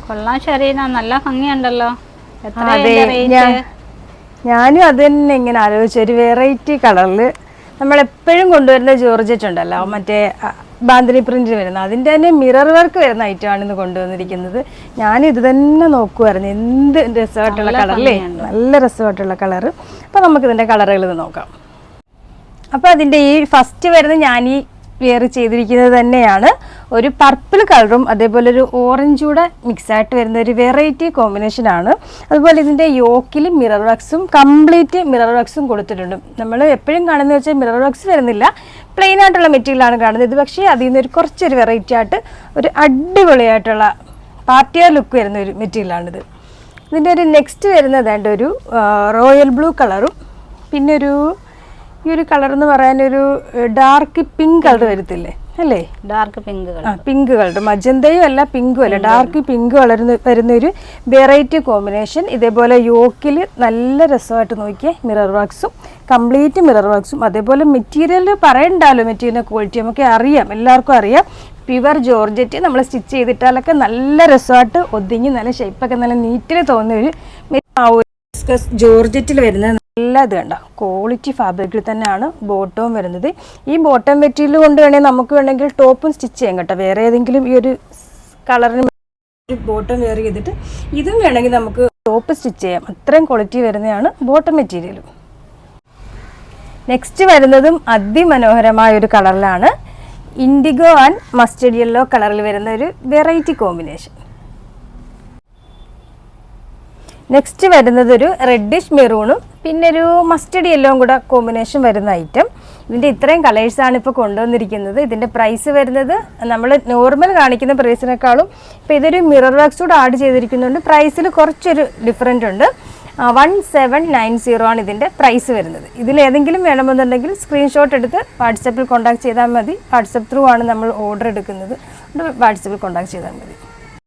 കൊള്ളാം ഷെറീന, നല്ല ഭംഗിയുണ്ടല്ലോ. ഞാനും അത് തന്നെ ഇങ്ങനെ ആലോചിച്ചു, ഒരു വെറൈറ്റി കളറിൽ നമ്മളെപ്പോഴും കൊണ്ടുവരുന്ന ജോർജറ്റ് ഉണ്ടല്ലോ, മറ്റേ ബാന്തിനി പ്രിന്റ് വരുന്ന, അതിൻ്റെ തന്നെ മിറർ വർക്ക് വരുന്ന ഐറ്റമാണ് ഇന്ന് കൊണ്ടുവന്നിരിക്കുന്നത്. ഞാനിത് തന്നെ നോക്കുമായിരുന്നു, എന്ത് രസമായിട്ടുള്ള കളറല്ലേ, നല്ല രസമായിട്ടുള്ള കളറ്. അപ്പോൾ നമുക്കിതിൻ്റെ കളറുകൾ നോക്കാം. അപ്പോൾ അതിൻ്റെ ഈ ഫസ്റ്റ് വരുന്നത് ഞാൻ ഈ വെയർ ചെയ്തിരിക്കുന്നത് തന്നെയാണ്. ഒരു പർപ്പിൾ കളറും അതേപോലെ ഒരു ഓറഞ്ച് കൂടെ മിക്സായിട്ട് വരുന്ന ഒരു വെറൈറ്റി കോമ്പിനേഷനാണ്. അതുപോലെ ഇതിൻ്റെ യോക്കിൽ മിറർ വർക്ക്സും കംപ്ലീറ്റ് മിറർ വർക്ക്സും കൊടുത്തിട്ടുണ്ട്. നമ്മൾ എപ്പോഴും കാണുന്നത് വെച്ചാൽ മിറർ വർക്ക്സ് വരുന്നില്ല, പ്ലെയിൻ ആയിട്ടുള്ള മെറ്റീരിയലാണ് കാണുന്നത്. ഇത് പക്ഷേ അതിൽ നിന്ന് കുറച്ചൊരു വെറൈറ്റി ആയിട്ട് ഒരു അടിപൊളിയായിട്ടുള്ള പാർട്ടിയർ ലുക്ക് വരുന്ന ഒരു മെറ്റീരിയലാണിത്. ഇതിൻ്റെ ഒരു നെക്സ്റ്റ് വരുന്നത് ഒരു റോയൽ ബ്ലൂ കളറും പിന്നെ ഈ ഒരു കളർ എന്ന് പറയാനൊരു ഡാർക്ക് പിങ്ക് കളർ വരത്തില്ലേ അല്ലേ, dark pink colour, pink colour, മജന്തയും അല്ല പിങ്കും അല്ല, ഡാർക്ക് പിങ്ക് വരുന്ന ഒരു വെറൈറ്റി കോമ്പിനേഷൻ. ഇതേപോലെ യോക്കിൽ നല്ല രസമായിട്ട് നോക്കിയേ, മിറർ വർക്ക്സും കംപ്ലീറ്റ് മിറർ വർക്ക്സും. അതേപോലെ മെറ്റീരിയൽ പറയണ്ടല്ലോ, മെറ്റീരിയലിൻ്റെ ക്വാളിറ്റി നമുക്ക് അറിയാം, എല്ലാവർക്കും അറിയാം. പ്യുവർ ജോർജറ്റ് നമ്മൾ സ്റ്റിച്ച് ചെയ്തിട്ടാലൊക്കെ നല്ല രസമായിട്ട് ഒതുങ്ങി നല്ല ഷേപ്പൊക്കെ നല്ല നീറ്റിൽ തോന്നുന്ന ഒരു ജോർജറ്റിൽ വരുന്ന നല്ല ഇത് കണ്ട ക്വാളിറ്റി ഫാബ്രിക്കിൽ തന്നെയാണ് ബോട്ടവും വരുന്നത്. ഈ ബോട്ടം മെറ്റീരിയൽ കൊണ്ട് വേണമെങ്കിൽ നമുക്ക് വേണമെങ്കിൽ ടോപ്പും സ്റ്റിച്ച് ചെയ്യാം കേട്ടോ. വേറെ ഏതെങ്കിലും ഈ ഒരു കളറിന് ബോട്ടം വെയർ ചെയ്തിട്ട് ഇതും വേണമെങ്കിൽ നമുക്ക് ടോപ്പ് സ്റ്റിച്ച് ചെയ്യാം. അത്രയും ക്വാളിറ്റി വരുന്നതാണ് ബോട്ടം മെറ്റീരിയലും. നെക്സ്റ്റ് വരുന്നതും അതിമനോഹരമായ ഒരു കളറിലാണ്, ഇൻഡിഗോ ആൻഡ് മസ്റ്റർഡ് യെല്ലോ കളറിൽ വരുന്ന ഒരു വെറൈറ്റി കോമ്പിനേഷൻ. നെക്സ്റ്റ് വരുന്നത് ഒരു റെഡിഷ് മെറൂണും പിന്നെ ഒരു മസ്റ്റർഡ് യെല്ലോയും കൂടെ കോമ്പിനേഷൻ വരുന്ന ഐറ്റം. ഇതിൻ്റെ ഇത്രയും കളേഴ്സാണ് ഇപ്പോൾ കൊണ്ടുവന്നിരിക്കുന്നത്. ഇതിൻ്റെ പ്രൈസ് വരുന്നത് നമ്മൾ നോർമൽ കാണിക്കുന്ന പ്രൈസിനേക്കാളും ഇപ്പോൾ ഇതൊരു മിറർ വർക്ക്സ് കൂടെ ആഡ് ചെയ്തിരിക്കുന്നുണ്ട്, പ്രൈസിൽ കുറച്ചൊരു ഡിഫറൻറ്റ് ഉണ്ട്. 1790 ആണ് ഇതിൻ്റെ പ്രൈസ് വരുന്നത്. ഇതിലേതെങ്കിലും വേണമെന്നുണ്ടെങ്കിൽ സ്ക്രീൻഷോട്ട് എടുത്ത് വാട്സപ്പിൽ കോൺടാക്ട് ചെയ്താൽ മതി. വാട്സപ്പ് ത്രൂ ആണ് നമ്മൾ ഓർഡർ എടുക്കുന്നത്, വാട്സപ്പിൽ കോൺടാക്ട് ചെയ്താൽ മതി.